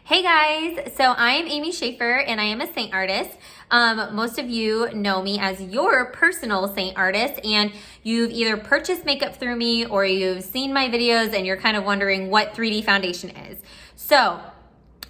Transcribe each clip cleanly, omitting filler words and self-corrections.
Hey guys, so I am Amy Schaefer and I am a Saint artist. Most of you know me as your personal Saint artist, and you've either purchased makeup through me or you've seen my videos and you're kind of wondering what 3D foundation is. So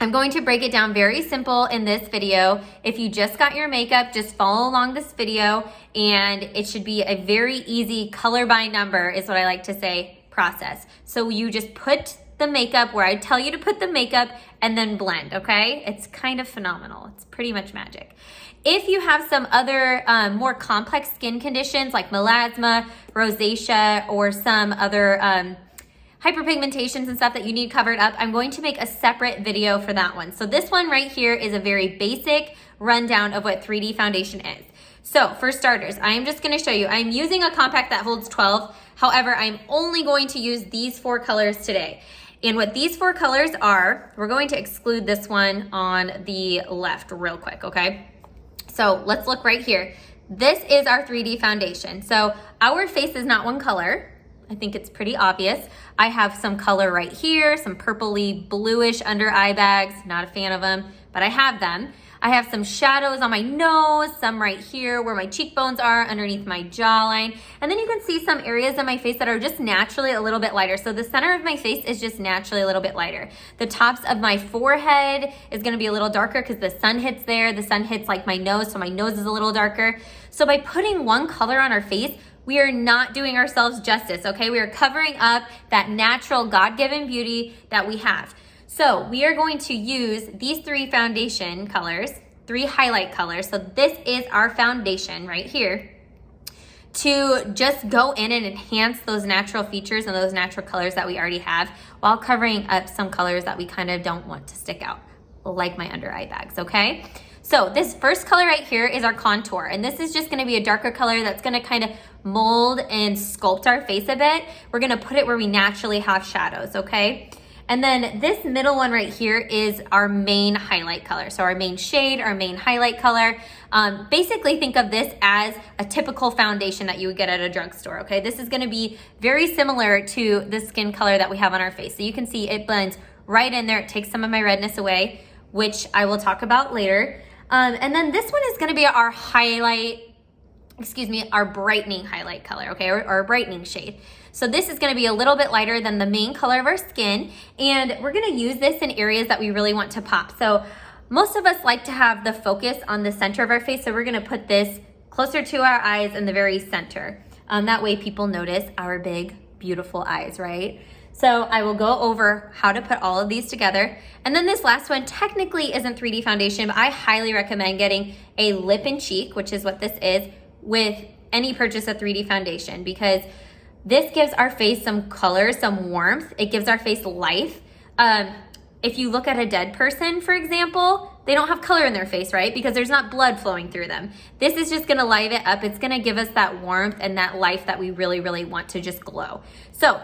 I'm going to break it down very simple in this video. If you just got your makeup, just follow along this video and it should be a very easy color by number is what I like to say process. So you just put the makeup where I tell you to put the makeup and then blend, okay? It's kind of phenomenal. It's pretty much magic. If you have some other more complex skin conditions like melasma, rosacea, or some other hyperpigmentations and stuff that you need covered up, I'm going to make a separate video for that one. So this one right here is a very basic rundown of what 3D foundation is. So for starters, I am just gonna show you, I'm using a compact that holds 12. However, I'm only going to use these 4 colors today. And what these 4 colors are, we're going to exclude this one on the left real quick, okay? So let's look right here. This is our 3D foundation. So our face is not one color. I think it's pretty obvious. I have some color right here, some purpley bluish under eye bags. Not a fan of them, but I have them. I have some shadows on my nose, some right here where my cheekbones are underneath my jawline. And then you can see some areas of my face that are just naturally a little bit lighter. So the center of my face is just naturally a little bit lighter. The tops of my forehead is gonna be a little darker because the sun hits there. The sun hits like my nose, so my nose is a little darker. So by putting one color on our face, we are not doing ourselves justice, okay? We are covering up that natural God-given beauty that we have. So we are going to use these 3 foundation colors, 3 highlight colors. So this is our foundation right here to just go in and enhance those natural features and those natural colors that we already have while covering up some colors that we kind of don't want to stick out, like my under eye bags, okay? So this first color right here is our contour, and this is just gonna be a darker color that's gonna kind of mold and sculpt our face a bit. We're gonna put it where we naturally have shadows, okay? And then this middle one right here is our main highlight color. So our main shade, our main highlight color. Basically think of this as a typical foundation that you would get at a drugstore, okay? This is gonna be very similar to the skin color that we have on our face. So you can see it blends right in there. It takes some of my redness away, which I will talk about later. And then this one is gonna be our our brightening highlight color, okay, or our brightening shade. So this is gonna be a little bit lighter than the main color of our skin, and we're gonna use this in areas that we really want to pop. So most of us like to have the focus on the center of our face, so we're gonna put this closer to our eyes in the very center. That way people notice our big, beautiful eyes, right? So I will go over how to put all of these together. And then this last one technically isn't 3D foundation, but I highly recommend getting a lip and cheek, which is what this is, with any purchase of 3D foundation, because this gives our face some color, some warmth. It gives our face life. If you look at a dead person, for example, they don't have color in their face, right? Because there's not blood flowing through them. This is just gonna liven it up. It's gonna give us that warmth and that life that we really, really want to just glow. So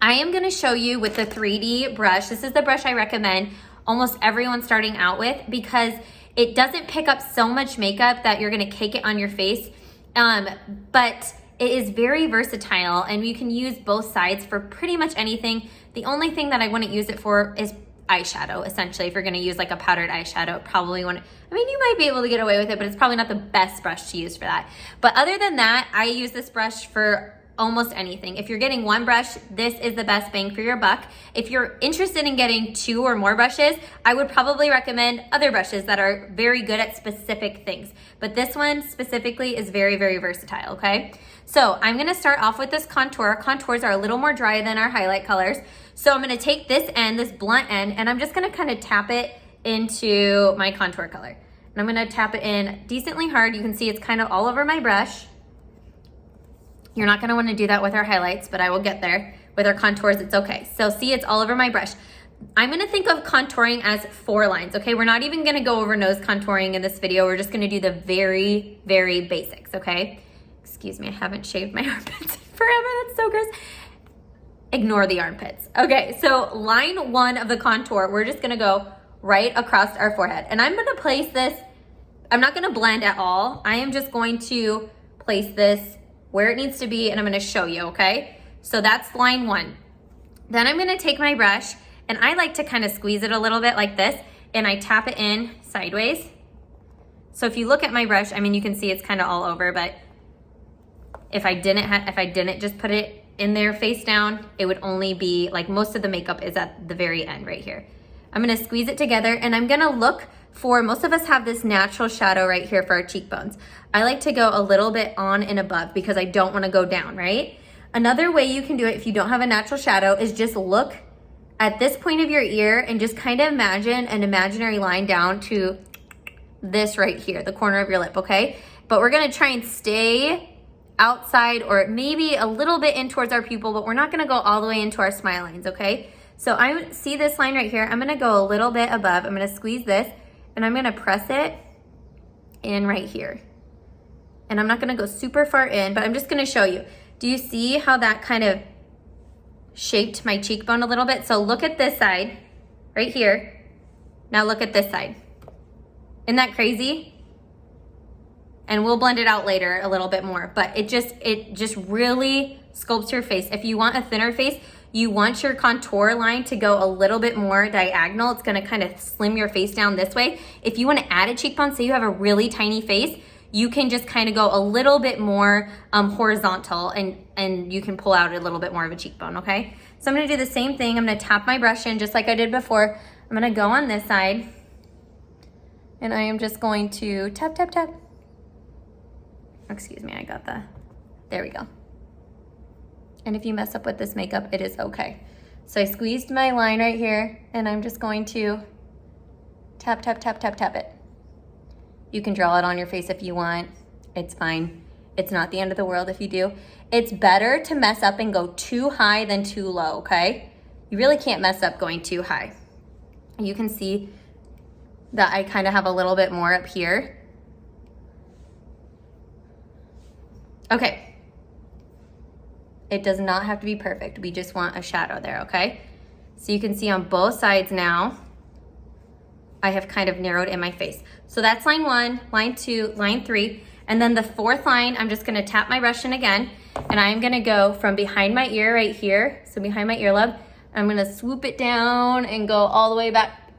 I am gonna show you with the 3D brush. This is the brush I recommend almost everyone starting out with because it doesn't pick up so much makeup that you're gonna cake it on your face, but it is very versatile and you can use both sides for pretty much anything. The only thing that I wouldn't use it for is eyeshadow, essentially. If you're gonna use like a powdered eyeshadow, probably wouldn't. I mean, you might be able to get away with it, but it's probably not the best brush to use for that. But other than that, I use this brush for almost anything. If you're getting one brush, this is the best bang for your buck. If you're interested in getting 2 or more brushes, I would probably recommend other brushes that are very good at specific things. But this one specifically is very, very versatile, okay? So I'm gonna start off with this contour. Our contours are a little more dry than our highlight colors. So I'm gonna take this end, this blunt end, and I'm just gonna kind of tap it into my contour color. And I'm gonna tap it in decently hard. You can see it's kind of all over my brush. You're not gonna wanna do that with our highlights, but I will get there. With our contours, it's okay. So see, it's all over my brush. I'm gonna think of contouring as 4 lines, okay? We're not even gonna go over nose contouring in this video. We're just gonna do the very, very basics, okay? Excuse me, I haven't shaved my armpits in forever, that's so gross. Ignore the armpits. Okay, so line 1 of the contour, we're just gonna go right across our forehead. And I'm gonna place this, I'm not gonna blend at all. I am just going to place this where it needs to be, and I'm gonna show you, okay? So that's line 1. Then I'm gonna take my brush And I like to kind of squeeze it a little bit like this, and I tap it in sideways. So if you look at my brush, I mean, you can see it's kind of all over, but if I didn't just put it in there face down, it would only be like most of the makeup is at the very end right here. I'm gonna squeeze it together, and I'm gonna look for, most of us have this natural shadow right here for our cheekbones. I like to go a little bit on and above because I don't wanna go down, right? Another way you can do it if you don't have a natural shadow is just look at this point of your ear and just kind of imagine an imaginary line down to this right here, the corner of your lip, okay? But we're gonna try and stay outside or maybe a little bit in towards our pupil, but we're not gonna go all the way into our smile lines, okay? So I see this line right here. I'm gonna go a little bit above. I'm gonna squeeze this and I'm gonna press it in right here. And I'm not gonna go super far in, but I'm just gonna show you. Do you see how that kind of shaped my cheekbone a little bit? So look at this side right here. Now look at this side. Isn't that crazy? And we'll blend it out later a little bit more, but it just really sculpts your face. If you want a thinner face, you want your contour line to go a little bit more diagonal. It's gonna kind of slim your face down this way. If you wanna add a cheekbone, say you have a really tiny face, you can just kind of go a little bit more horizontal and you can pull out a little bit more of a cheekbone, okay? So I'm gonna do the same thing. I'm gonna tap my brush in just like I did before. I'm gonna go on this side and I am just going to tap, tap, tap. Excuse me, there we go. And if you mess up with this makeup, it is okay. So I squeezed my line right here and I'm just going to tap, tap, tap, tap, tap it. You can draw it on your face if you want. It's fine. It's not the end of the world if you do. It's better to mess up and go too high than too low, okay? You really can't mess up going too high. You can see that I kind of have a little bit more up here. Okay. It does not have to be perfect. We just want a shadow there, okay? So you can see on both sides now, I have kind of narrowed in my face. So that's line 1, line 2, line 3, and then the 4th line, I'm just gonna tap my brush in again, and I'm gonna go from behind my ear right here, so behind my earlobe, I'm gonna swoop it down and go all the way back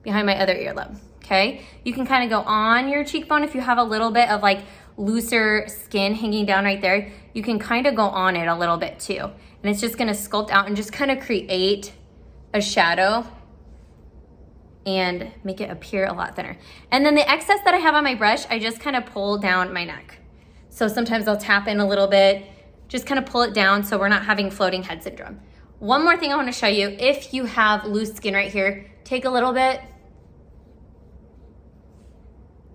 behind my other earlobe, okay? You can kind of go on your cheekbone if you have a little bit of like looser skin hanging down right there. You can kind of go on it a little bit too. And it's just gonna sculpt out and just kind of create a shadow and make it appear a lot thinner. And then the excess that I have on my brush, I just kind of pull down my neck. So sometimes I'll tap in a little bit, just kind of pull it down so we're not having floating head syndrome. One more thing I wanna show you, if you have loose skin right here, take a little bit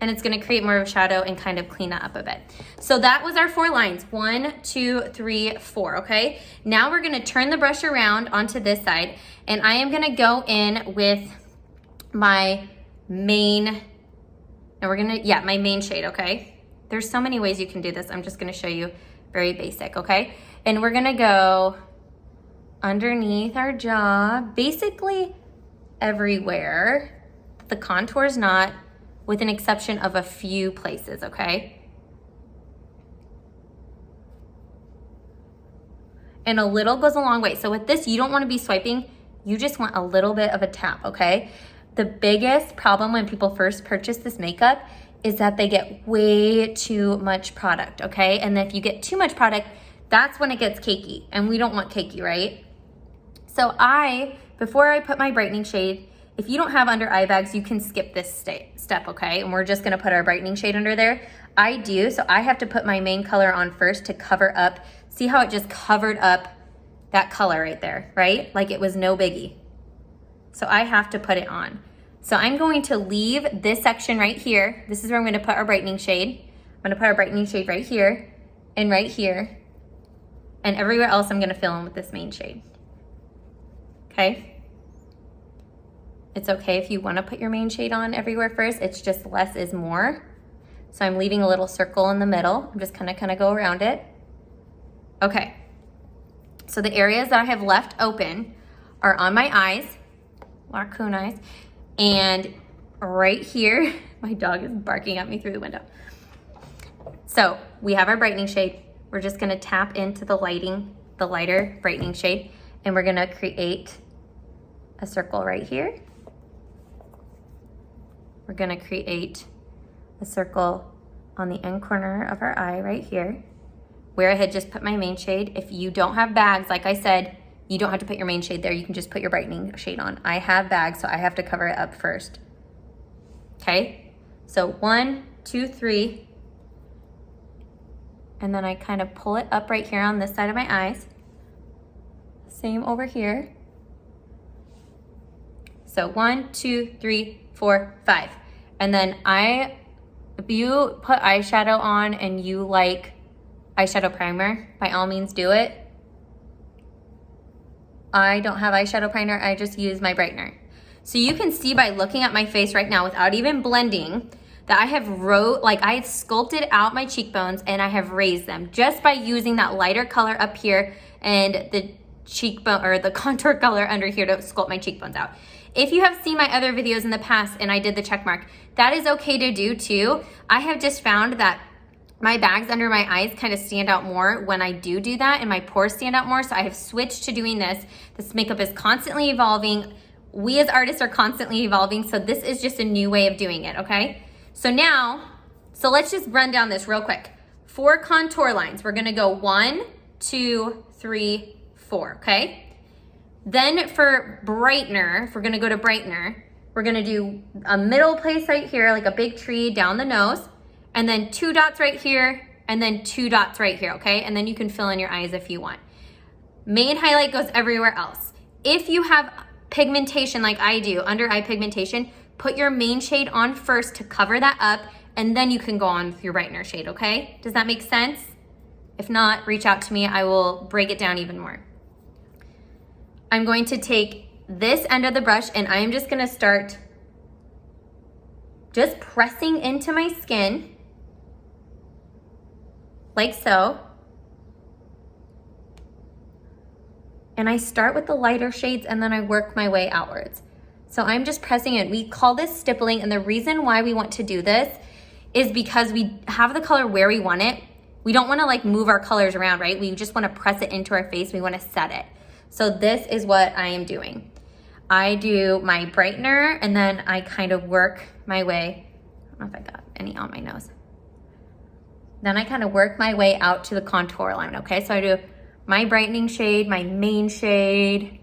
and it's gonna create more of a shadow and kind of clean that up a bit. So that was our 4 lines, 1, 2, 3, 4, okay? Now we're gonna turn the brush around onto this side and I am gonna go in with my main, my main shade, okay? There's so many ways you can do this. I'm just gonna show you very basic, okay? And we're gonna go underneath our jaw, basically everywhere. The contour's not, with an exception of a few places, okay? And a little goes a long way. So with this, you don't wanna be swiping, you just want a little bit of a tap, okay? The biggest problem when people first purchase this makeup is that they get way too much product, okay? And if you get too much product, that's when it gets cakey, and we don't want cakey, right? So before I put my brightening shade, if you don't have under eye bags, you can skip this step, okay? And we're just gonna put our brightening shade under there. I do, so I have to put my main color on first to cover up. See how it just covered up that color right there, right? Like it was no biggie. So I have to put it on. So I'm going to leave this section right here. This is where I'm gonna put our brightening shade. I'm gonna put our brightening shade right here and right here. And everywhere else I'm gonna fill in with this main shade. Okay? It's okay if you wanna put your main shade on everywhere first. It's just less is more. So I'm leaving a little circle in the middle. I'm just gonna kind of go around it. Okay. So the areas that I have left open are on my eyes, raccoon eyes, and right here, my dog is barking at me through the window. So we have our brightening shade. We're just gonna tap into the lighter brightening shade, and we're gonna create a circle right here. We're gonna create a circle on the end corner of our eye right here, where I had just put my main shade. If you don't have bags, like I said, you don't have to put your main shade there. You can just put your brightening shade on. I have bags, so I have to cover it up first. Okay, so 1, 2, 3. And then I kind of pull it up right here on this side of my eyes. Same over here. So 1, 2, 3, 4, 5. And then if you put eyeshadow on and you like eyeshadow primer, by all means do it. I don't have eyeshadow primer, I just use my brightener. So you can see by looking at my face right now without even blending that I have sculpted out my cheekbones and I have raised them just by using that lighter color up here and the cheekbone or the contour color under here to sculpt my cheekbones out. If you have seen my other videos in the past and I did the check mark, that is okay to do too. I have just found that my bags under my eyes kind of stand out more when I do that, and my pores stand out more. So I have switched to doing this. This makeup is constantly evolving. We as artists are constantly evolving. So this is just a new way of doing it, okay? So let's just run down this real quick. 4 contour lines. We're gonna go 1, 2, 3, 4, okay? Then for brightener, if we're gonna go to brightener, we're gonna do a middle place right here, like a big tree down the nose, and then 2 dots right here, and then 2 dots right here, okay? And then you can fill in your eyes if you want. Main highlight goes everywhere else. If you have pigmentation like I do, under eye pigmentation, put your main shade on first to cover that up, and then you can go on with your brightener shade, okay? Does that make sense? If not, reach out to me, I will break it down even more. I'm going to take this end of the brush and I'm just gonna start just pressing into my skin, like so. And I start with the lighter shades and then I work my way outwards. So I'm just pressing it. We call this stippling, and the reason why we want to do this is because we have the color where we want it. We don't wanna like move our colors around, right? We just wanna press it into our face. We wanna set it. So this is what I am doing. I do my brightener and then I kind of work my way. I don't know if I got any on my nose. Then I kind of work my way out to the contour line, okay? So I do my brightening shade, my main shade.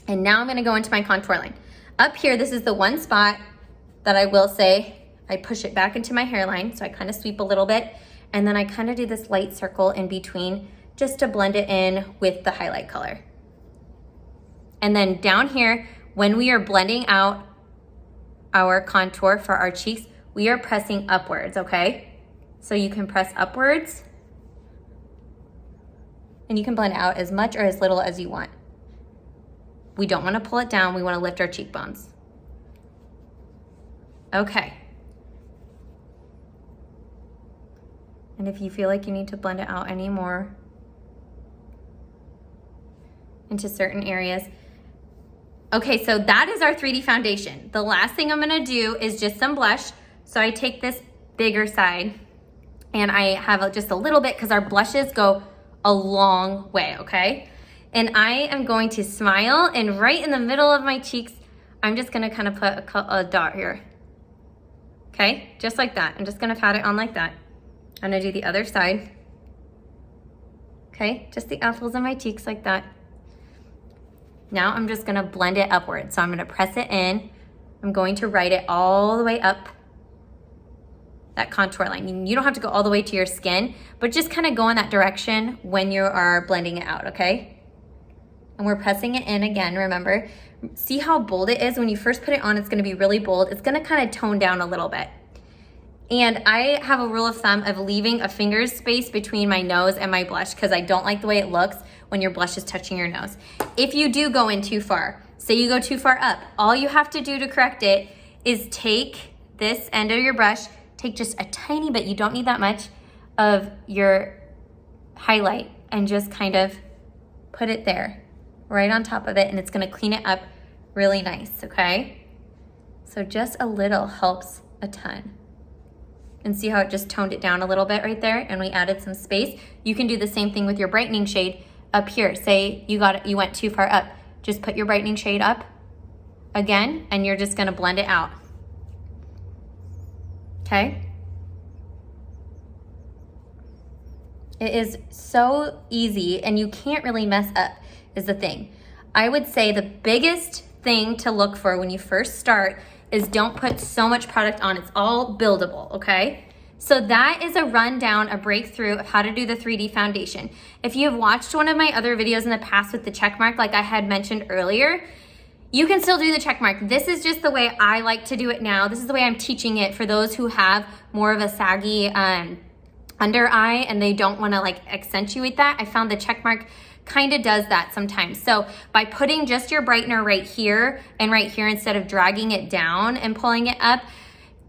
And now I'm gonna go into my contour line. Up here, this is the one spot that I will say, I push it back into my hairline. So I kind of sweep a little bit and then I kind of do this light circle in between just to blend it in with the highlight color. And then down here, when we are blending out our contour for our cheeks, we are pressing upwards, okay? So you can press upwards and you can blend out as much or as little as you want. We don't wanna pull it down, we wanna lift our cheekbones. Okay. And if you feel like you need to blend it out anymore into certain areas. Okay, so that is our 3D foundation. The last thing I'm gonna do is just some blush. So I take this bigger side and I have just a little bit because our blushes go a long way, okay? And I am going to smile, and right in the middle of my cheeks, I'm just gonna kind of put a dot here. Okay, just like that. I'm just gonna pat it on like that. I'm gonna do the other side. Okay, just the apples of my cheeks like that. Now I'm just gonna blend it upward. So I'm gonna press it in. I'm going to write it all the way up that contour line. You don't have to go all the way to your skin, but just kind of go in that direction when you are blending it out, okay? And we're pressing it in again, remember. See how bold it is? When you first put it on, it's gonna be really bold. It's gonna kind of tone down a little bit. And I have a rule of thumb of leaving a finger's space between my nose and my blush because I don't like the way it looks when your blush is touching your nose. If you do go in too far, say you go too far up, all you have to do to correct it is take this end of your brush, take just a tiny bit, you don't need that much, of your highlight and just kind of put it there, right on top of it, and it's gonna clean it up really nice, okay? So just a little helps a ton. And see how it just toned it down a little bit right there, and we added some space. You can do the same thing with your brightening shade up here. Say you went too far up. just put your brightening shade up again, and you're just gonna blend it out. Okay? It is so easy, and you can't really mess up is the thing. I would say the biggest thing to look for when you first start is don't put so much product on. It's all buildable, okay? So that is a rundown, a breakthrough of how to do the 3D foundation. If you have watched one of my other videos in the past with the check mark, like I had mentioned earlier, you can still do the check mark. This is just the way I like to do it now. This is the way I'm teaching it for those who have more of a saggy under eye and they don't wanna like accentuate that. I found the check mark kind of does that sometimes. So by putting just your brightener right here and right here instead of dragging it down and pulling it up,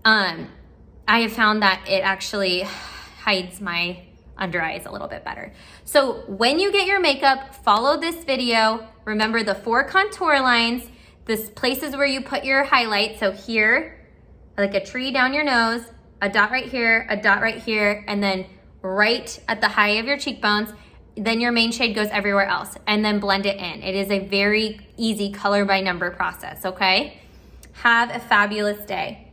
I have found that it actually hides my under eyes a little bit better. So when you get your makeup, follow this video. Remember the 4 contour lines, this places where you put your highlight. So here, like a tree down your nose, a dot right here, a dot right here, and then right at the high of your cheekbones. Then your main shade goes everywhere else, and then blend it in. It is a very easy color by number process, okay? Have a fabulous day.